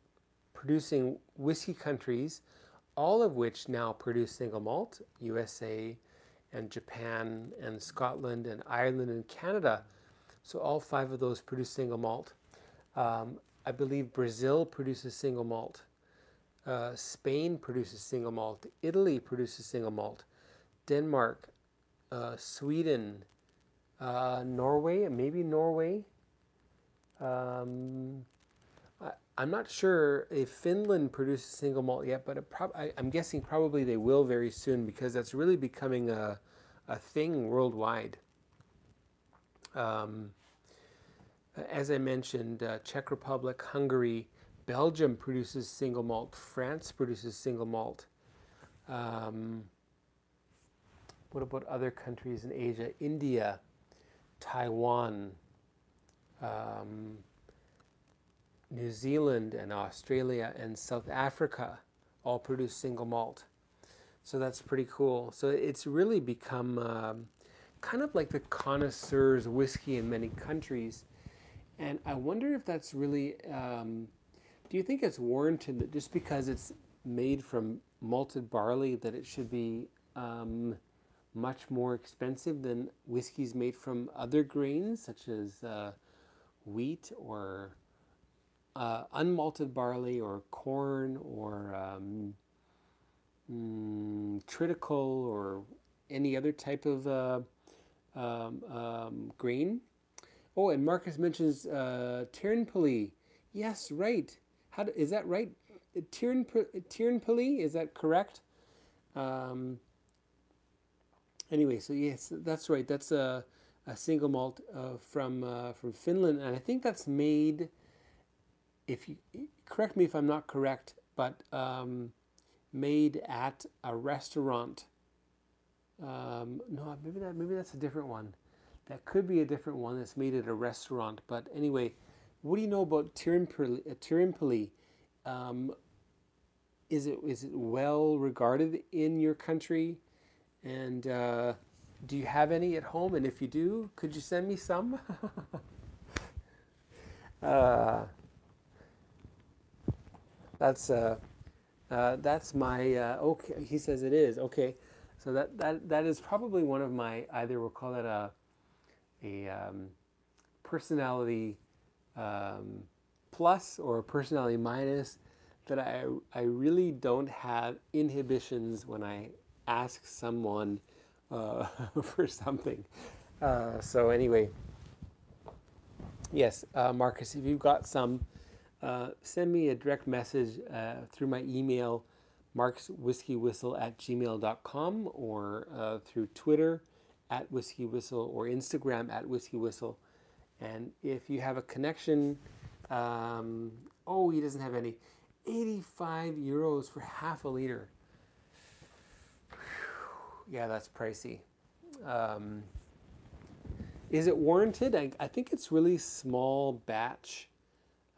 producing whiskey countries, all of which now produce single malt: USA and Japan and Scotland and Ireland and Canada. So all 5 of those produce single malt. I believe Brazil produces single malt. Spain produces single malt. Italy produces single malt. Denmark, Sweden, Norway, maybe Norway. I'm not sure if Finland produces single malt yet, but I'm guessing probably they will very soon, because that's really becoming a thing worldwide. As I mentioned, Czech Republic, Hungary, Belgium produces single malt. France produces single malt. What about other countries in Asia? India, Taiwan, New Zealand and Australia and South Africa all produce single malt. So that's pretty cool. So it's really become kind of like the connoisseur's whiskey in many countries. And I wonder if that's really, do you think it's warranted that just because it's made from malted barley that it should be much more expensive than whiskeys made from other grains, such as wheat or unmalted barley or corn or triticale or any other type of grain. Oh, and Marcus mentions Tyrnpali. Yes, right. Is that right? Tyrnpali, is that correct? Anyway, so yes, that's right. That's a single malt from Finland, and I think that's made. If you correct me if I'm not correct, but made at a restaurant. No, maybe that's a different one. That could be a different one that's made at a restaurant. But anyway, what do you know about Tyrnpali? Is it well regarded in your country? And do you have any at home? And if you do, could you send me some? That's my okay. He says it is okay. So that is probably one of my, either we'll call it a personality plus or a personality minus, that I really don't have inhibitions when I ask someone for something. So anyway, yes, Marcus, if you've got some, send me a direct message through my email, markswhiskywhistle@gmail.com, or through Twitter @WhiskyWhistle or Instagram @WhiskyWhistle. And if you have a connection, oh, he doesn't have any. 85 euros for half a liter. Yeah, that's pricey. Is it warranted? I think it's really small batch.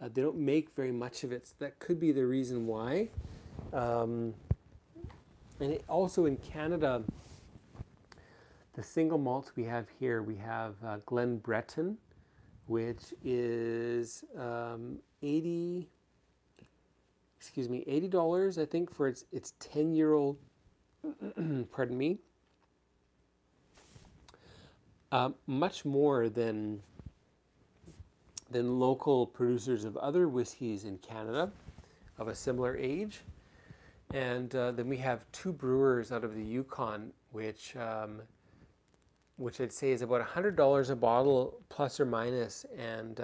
They don't make very much of it, so that could be the reason why. And also in Canada, the single malts we have here, we have Glen Breton, which is $80, I think, for its 10-year-old, pardon me, much more than local producers of other whiskeys in Canada of a similar age. And then we have two brewers out of the Yukon, which I'd say is about $100 a bottle, plus or minus, and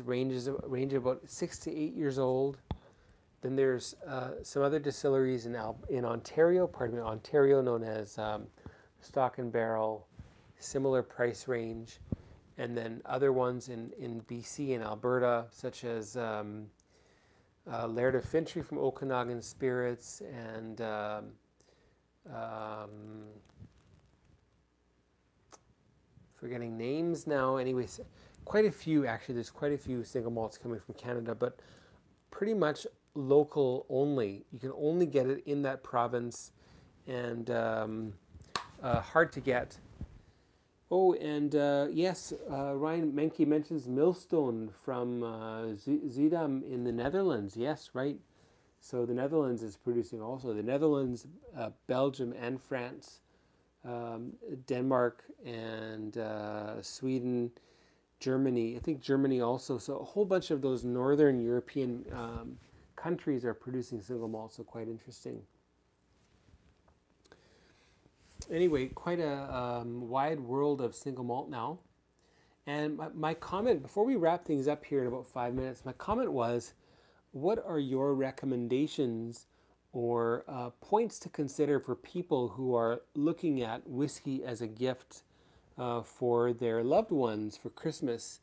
range about 6 to 8 years old. Then there's some other distilleries in Ontario, Ontario, known as Stock and Barrel, similar price range, and then other ones in BC and Alberta, such as Laird of Fintry from Okanagan Spirits, and forgetting names now. Anyways, quite a few, actually. There's quite a few single malts coming from Canada, but pretty much local only. You can only get it in that province, and hard to get. Oh, and yes, Ryan Menke mentions Millstone from Zidam in the Netherlands. Yes, right. So the Netherlands is producing also. The Netherlands, Belgium, and France, Denmark, and Sweden, Germany. I think Germany also. So a whole bunch of those northern European countries are producing single malt. So quite interesting. Anyway, quite a wide world of single malt now. And my comment, before we wrap things up here in about 5 minutes, my comment was, what are your recommendations or points to consider for people who are looking at whiskey as a gift for their loved ones for Christmas?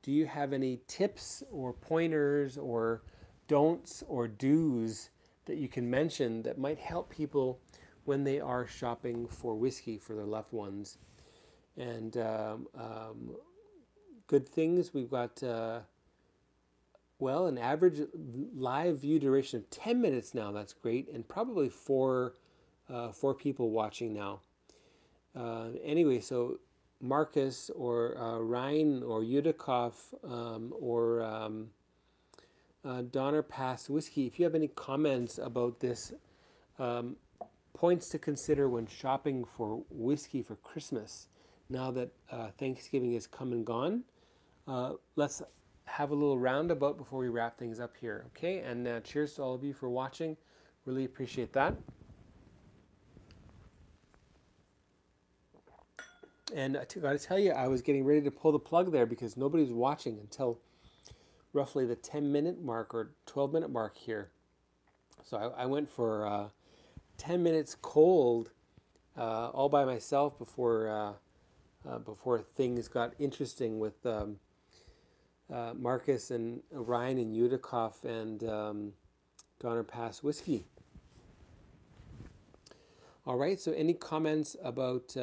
Do you have any tips or pointers or don'ts or do's that you can mention that might help people when they are shopping for whiskey for their loved ones? And good things, we've got an average live view duration of 10 minutes now. That's great, and probably four people watching now. Anyway, so Marcus or Ryan or Yudikov or Donner Pass Whiskey, if you have any comments about this, points to consider when shopping for whiskey for Christmas. Now that Thanksgiving is come and gone, let's have a little roundabout before we wrap things up here, okay? And cheers to all of you for watching. Really appreciate that. And I got to tell you, I was getting ready to pull the plug there because nobody's watching until roughly the 10-minute mark or 12-minute mark here. So I went for 10 minutes cold all by myself before things got interesting with Marcus and Ryan and Yudikoff and Donner Pass Whiskey. All right, so any comments about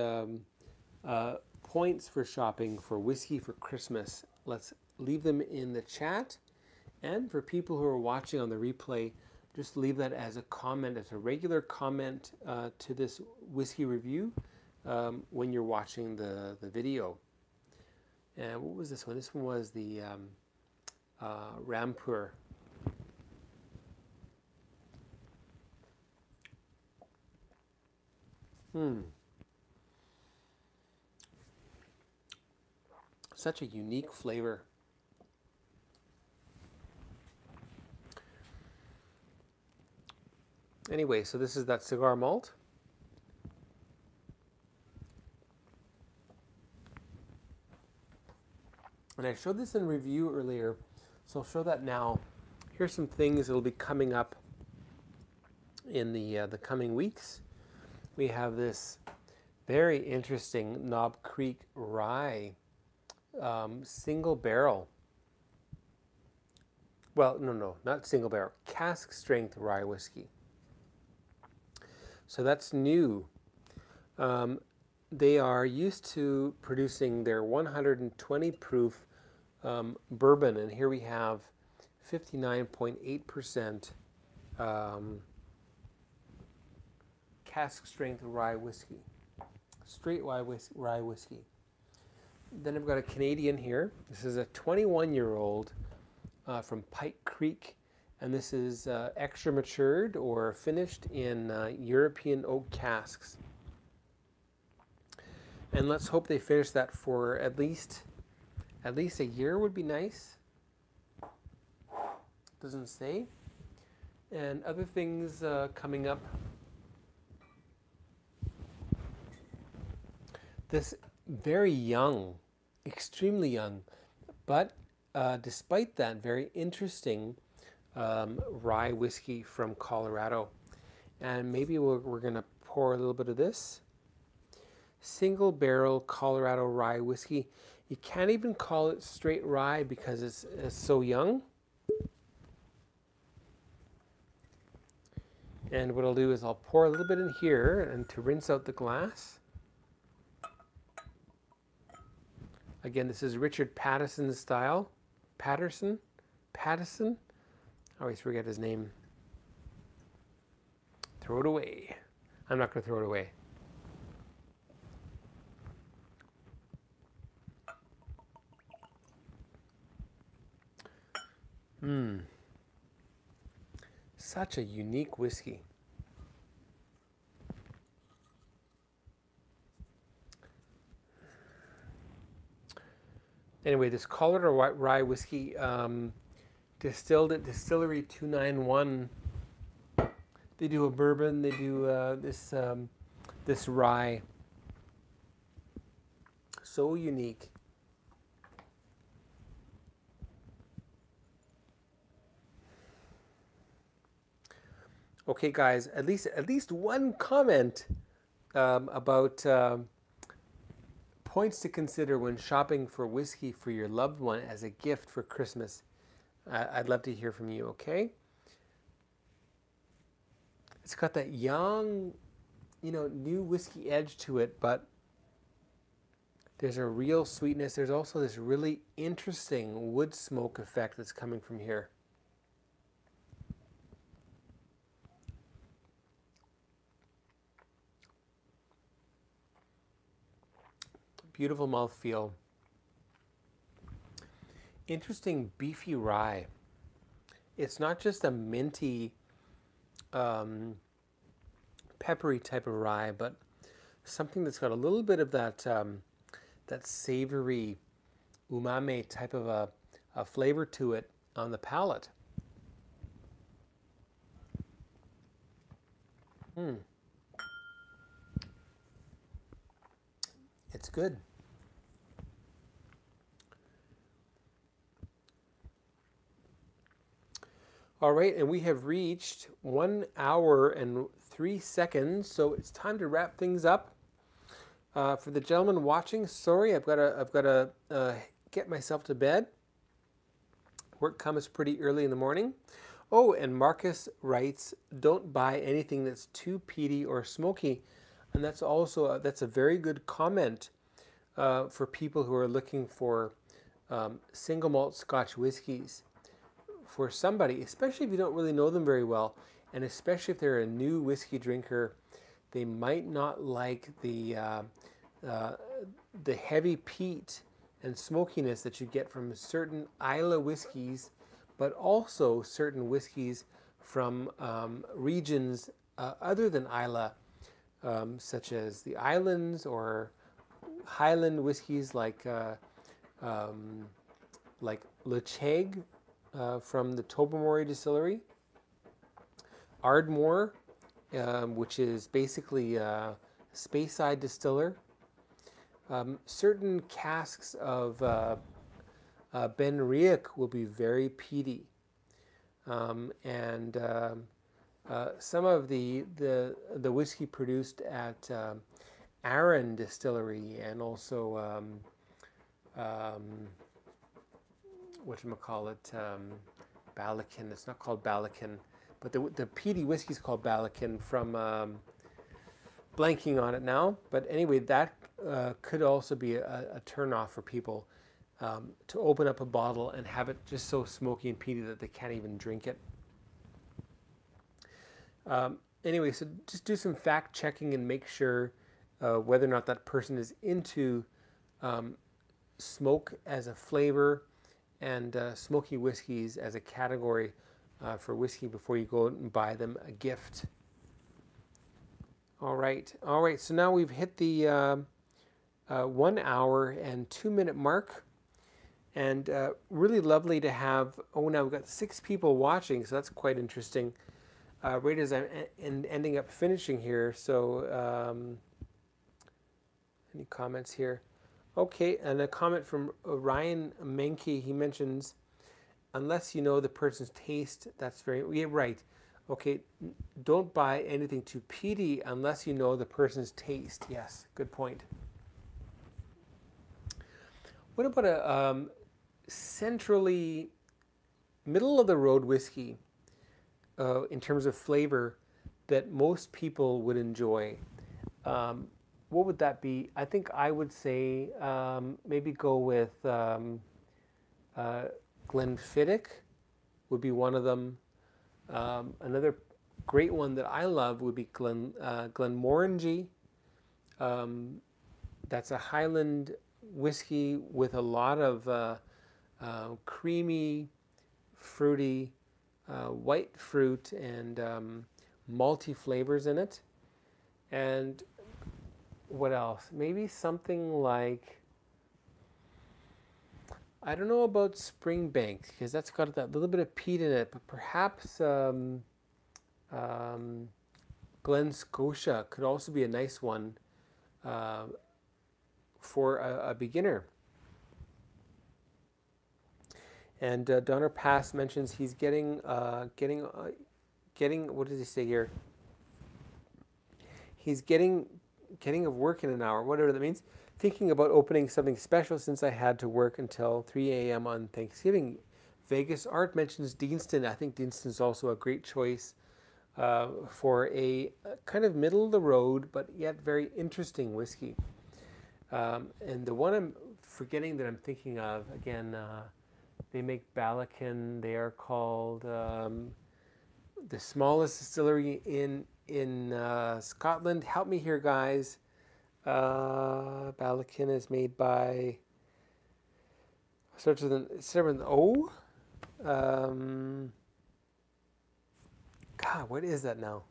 points for shopping for whiskey for Christmas? Let's leave them in the chat. And for people who are watching on the replay, just leave that as a comment, as a regular comment to this whiskey review when you're watching the video. And what was this one? This one was the Rampur. Such a unique flavor. Anyway, so this is that cigar malt. And I showed this in review earlier, so I'll show that now. Here's some things that will be coming up in the coming weeks. We have this very interesting Knob Creek rye single barrel. Well, no, not single barrel, cask strength rye whiskey. So that's new. They are used to producing their 120 proof bourbon, and here we have 59.8% cask strength rye whiskey, straight rye whiskey. Then I've got a Canadian here. This is a 21-year-old from Pike Creek, and this is extra matured or finished in European oak casks. And let's hope they finish that for at least a year would be nice. Doesn't say. And other things coming up. This very young, extremely young, but despite that, very interesting rye whiskey from Colorado. And maybe we're going to pour a little bit of this. Single barrel Colorado rye whiskey. You can't even call it straight rye because it's so young. And what I'll do is I'll pour a little bit in here and to rinse out the glass. Again, this is Richard Patterson's style. Patterson? I always forget his name. Throw it away. I'm not going to throw it away. Such a unique whiskey. Anyway, this Colorado rye whiskey, distilled at Distillery 291. They do a bourbon. They do this rye. So unique. Okay, guys, at least one comment about points to consider when shopping for whiskey for your loved one as a gift for Christmas. I'd love to hear from you, okay? It's got that young, new whiskey edge to it, but there's a real sweetness. There's also this really interesting wood smoke effect that's coming from here. Beautiful mouthfeel. Interesting beefy rye. It's not just a minty peppery type of rye, but something that's got a little bit of that that savory umami type of a flavor to it on the palate. It's good. All right, and we have reached 1 hour and 3 seconds, so it's time to wrap things up. For the gentleman watching, sorry, I've got to get myself to bed. Work comes pretty early in the morning. Oh, and Marcus writes, don't buy anything that's too peaty or smoky. And that's also that's a very good comment for people who are looking for single malt Scotch whiskies. For somebody, especially if you don't really know them very well, and especially if they're a new whiskey drinker, they might not like the heavy peat and smokiness that you get from certain Islay whiskeys, but also certain whiskeys from regions other than Islay, such as the islands or Highland whiskeys like Lecheg from the Tobermory distillery, Ardmore, which is basically a Speyside distiller. Certain casks of Ben Riach will be very peaty, and some of the whiskey produced at Arran Distillery, and also whatchamacallit, Balakin. It's not called Balakin, but the peaty whiskey is called Balakin from blanking on it now. But anyway, that could also be a turn-off for people to open up a bottle and have it just so smoky and peaty that they can't even drink it. Anyway, so just do some fact checking and make sure whether or not that person is into smoke as a flavor and smoky whiskeys as a category for whiskey before you go out and buy them a gift. All right. So now we've hit the 1 hour and 2 minute mark, and really lovely to have. Oh, now we've got 6 people watching, so that's quite interesting. Right as I'm ending up finishing here. So, any comments here? Okay, and a comment from Ryan Menke. He mentions, unless you know the person's taste, that's very, yeah, right. Okay, don't buy anything too peaty unless you know the person's taste. Yes, good point. What about a centrally middle of the road whiskey in terms of flavor that most people would enjoy? What would that be? I think I would say maybe go with Glenfiddich would be one of them. Another great one that I love would be Glenmorangie. That's a Highland whiskey with a lot of creamy, fruity, white fruit and malty flavors in it. And what else? Maybe something like, I don't know about Springbank because that's got that little bit of peat in it, but perhaps Glen Scotia could also be a nice one for a beginner. And Donner Pass mentions he's getting what does he say here? He's getting of work in an hour, whatever that means. Thinking about opening something special since I had to work until 3 a.m. on Thanksgiving. Vegas Art mentions Deanston. I think Deanston is also a great choice for a kind of middle of the road, but yet very interesting whiskey. And the one I'm forgetting that I'm thinking of, again, they make Balakin. They are called the smallest distillery in Scotland. Help me here, guys. Balakin is made by, starts with an O. God, what is that now?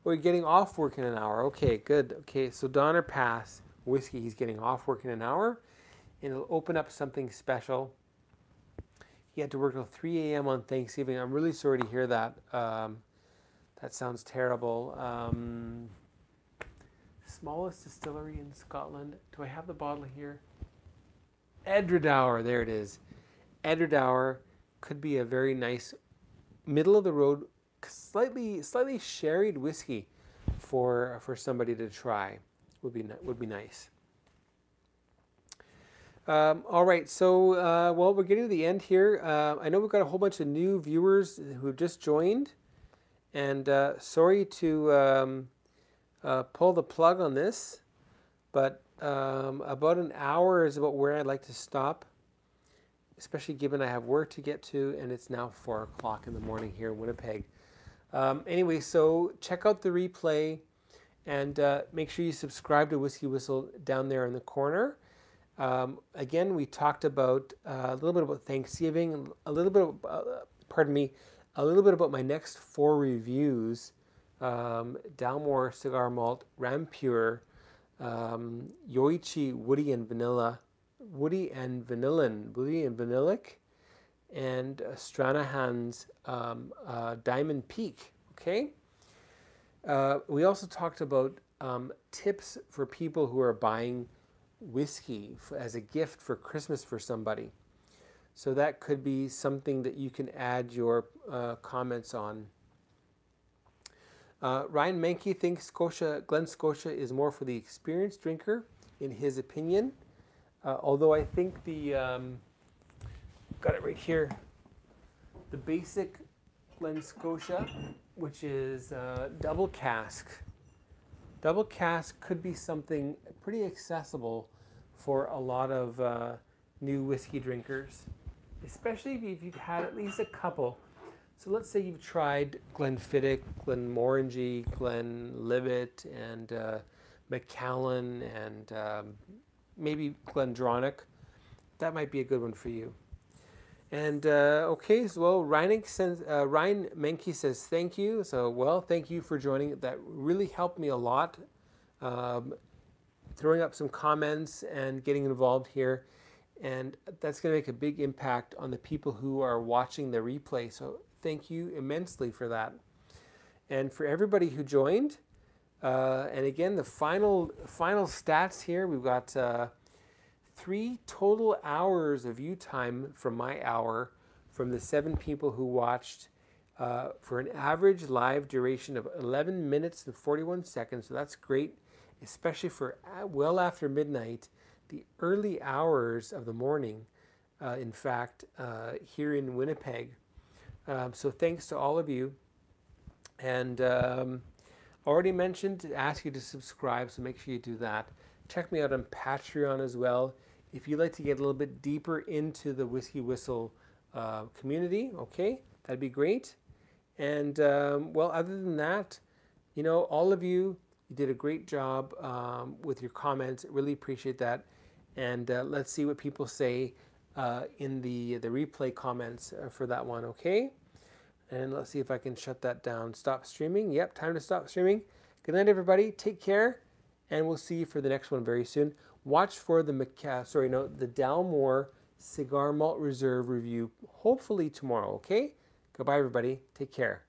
Oh, you're getting off work in an hour. Okay, good. Okay, so Donner Pass whiskey, he's getting off work in an hour, and it'll open up something special. He had to work till 3 a.m. on Thanksgiving. I'm really sorry to hear that. That sounds terrible. Smallest distillery in Scotland. Do I have the bottle here? Edradour, there it is. Edradour could be a very nice middle of the road, slightly sherried whiskey for somebody to try. Would be nice. All right, so well, we're getting to the end here. I know we've got a whole bunch of new viewers who have just joined, and sorry to pull the plug on this, but about an hour is about where I'd like to stop, especially given I have work to get to, and it's now 4 o'clock in the morning here in Winnipeg. Anyway, so check out the replay, and make sure you subscribe to Whiskey Whistle down there in the corner. Again, we talked about a little bit about Thanksgiving, a little bit, a little bit about my next 4 reviews: Dalmore Cigar Malt, Rampure, Yoichi Woody and Vanillic, and Stranahan's Diamond Peak. Okay. We also talked about tips for people who are buying whiskey as a gift for Christmas for somebody. So that could be something that you can add your comments on. Ryan Menke thinks Glen Scotia is more for the experienced drinker, in his opinion. Although I think the, got it right here, the basic Glen Scotia, which is double cask. Double cask could be something pretty accessible for a lot of new whiskey drinkers, especially if you've had at least a couple. So let's say you've tried Glenfiddich, Glenmorangie, Glenlivet, and Macallan, and maybe Glendronach. That might be a good one for you. And okay, so well, Ryan Menke says thank you. So well, thank you for joining. That really helped me a lot. Throwing up some comments and getting involved here, and that's going to make a big impact on the people who are watching the replay. So thank you immensely for that, and for everybody who joined. And again, the final stats here. We've got 3 total hours of view time from my hour from the 7 people who watched, for an average live duration of 11 minutes and 41 seconds. So that's great, especially for well after midnight, the early hours of the morning, in fact, here in Winnipeg. So thanks to all of you. And already mentioned to ask you to subscribe, so make sure you do that. Check me out on Patreon as well if you'd like to get a little bit deeper into the Whiskey Whistle community. Okay, that'd be great. And well, other than that, you know, all of you did a great job with your comments. Really appreciate that. And let's see what people say in the replay comments for that one. Okay. And let's see if I can shut that down. Stop streaming. Yep, time to stop streaming. Good night, everybody. Take care, and we'll see you for the next one very soon. Watch for the the Dalmore Cigar Malt Reserve review, hopefully tomorrow. Okay. Goodbye, everybody. Take care.